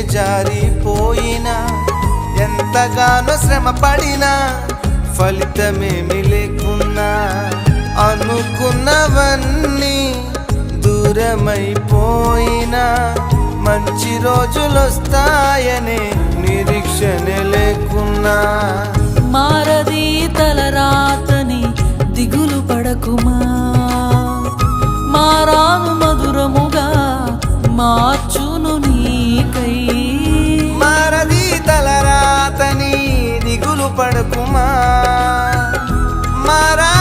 జారిపోయినా ఎంతగానో శ్రమ పడినా ఫలితమేమి లేకున్నా అనుకున్నవన్నీ దూరమైపోయినా మంచి రోజులొస్తాయనే నిరీక్షణ లేకున్నా మారది తలరాతని దిగులు పడకుమా, మారాను మధురముగా మార్చును నీకై. మారది తలరాతని దిగులు పడకుమా, మారా